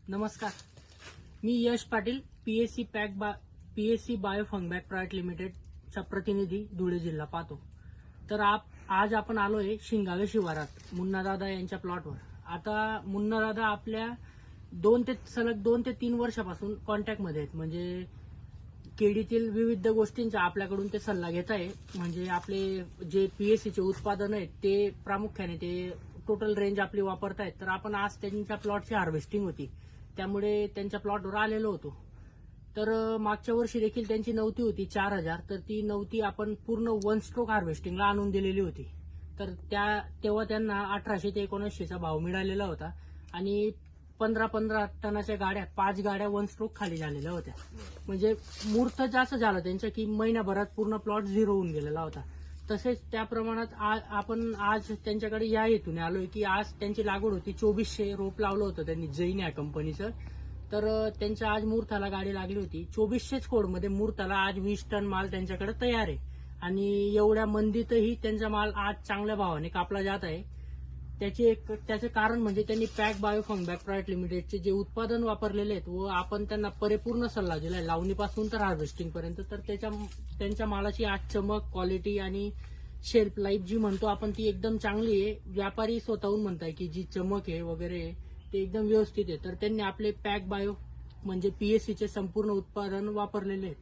नमस्कार, मी यश Patil, PSC bio फंगबॅक private लिमिटेडचा प्रतिनिधी, धुळे जिल्हा पाहतो. तर आज आपण आलोय शिंगावे शिवारात मुन्नादादा यांच्या प्लॉटवर. आता मुन्नादादा आपल्या 2 ते 3 वर्षापासून कॉन्टॅक्टमध्ये आहेत. म्हणजे केळीतील विविध गोष्टींचा आपल्याकडून ते सल्ला घेत आहे. म्हणजे आपले जे पीएससीचे उत्पादन आहेत ते प्रामुख्याने ते टोटल रेंज आपली वापरतायत. तर आपण आज त्यांच्या प्लॉटची हार्वेस्टिंग होती, त्यामुळे त्यांच्या प्लॉटवर आलेलो होतो. तर मागच्या वर्षी देखील त्यांची नवती होती 4000, तर ती नवती आपण पूर्ण 1 स्ट्रोक हार्वेस्टिंगला आणून दिलेली होती. तर तेव्हा त्यांना 1800 ते 1900चा भाव मिळालेला होता आणि 15 टनाच्या गाड्या, 5 गाड्या 1 स्ट्रोक खाली झालेल्या होत्या. म्हणजे मुहूर्त जास्त झालं त्यांचं की महिन्याभरात पूर्ण प्लॉट झिरो होऊन गेलेला होता. तसेच त्या प्रमाणात आपण आज त्यांच्याकडे या हेतूने आलोय की आज त्यांची लागवड होती, 2400 रोप लावलं होतं त्यांनी, जैन या कंपनीचं. तर त्यांच्या आज मुहूर्ताला गाडी लागली होती. 2400च कोडमध्ये मुहूर्ताला आज 20 टन माल त्यांच्याकडे तयार आहे आणि एवढ्या मंदीतही त्यांचा माल आज चांगल्या भावाने कापला जात आहे. त्याचे कारण म्हणजे त्यांनी पॅक बायो फंगबॅक प्रायव्हेट लिमिटेडचे जे उत्पादन वापरलेले आहेत व आपण त्यांना परिपूर्ण सल्ला दिलाय लावणीपासून तर हार्वेस्टिंग पर्यंत. तर त्यांच्या मालाची आज चमक, क्वालिटी आणि शेल्फ लाईफ जी म्हणतो आपण ती एकदम चांगली आहे. व्यापारी स्वतःहून म्हणताय की जी चमक आहे वगैरे ते एकदम व्यवस्थित आहे. तर त्यांनी आपले पॅक बायो म्हणजे पीएससीचे संपूर्ण उत्पादन वापरलेले आहेत.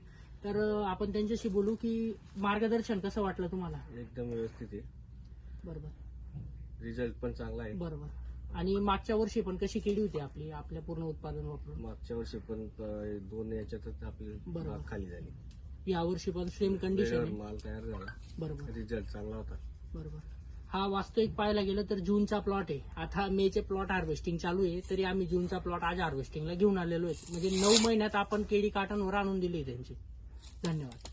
तर आपण त्यांच्याशी बोलू की मार्गदर्शन कसं वाटलं तुम्हाला? एकदम व्यवस्थित आहे. बरोबर, रिझल्ट पण चांगला आहे. बरोबर. आणि मागच्या वर्षी पण कशी केली होती आपल्या पूर्ण उत्पादन वापरून? मागच्या वर्षी पण 2 याच्यातच आपली बरोबर. बाग खाली झाली. या वर्षी पण सेम कंडिशन वेळेवर आहे. माल तयार झाला, बरोबर, रिझल्ट चांगला होता. बरोबर. हा वास्तविक पाहायला गेलं तर जूनचा प्लॉट आहे. आता मेचे प्लॉट हार्वेस्टिंग चालू आहे, तरी आम्ही जूनचा प्लॉट आज हार्वेस्टिंगला घेऊन आलेलो आहे. म्हणजे 9 महिन्यात आपण केळी काटनवर आणून दिली त्यांची. धन्यवाद.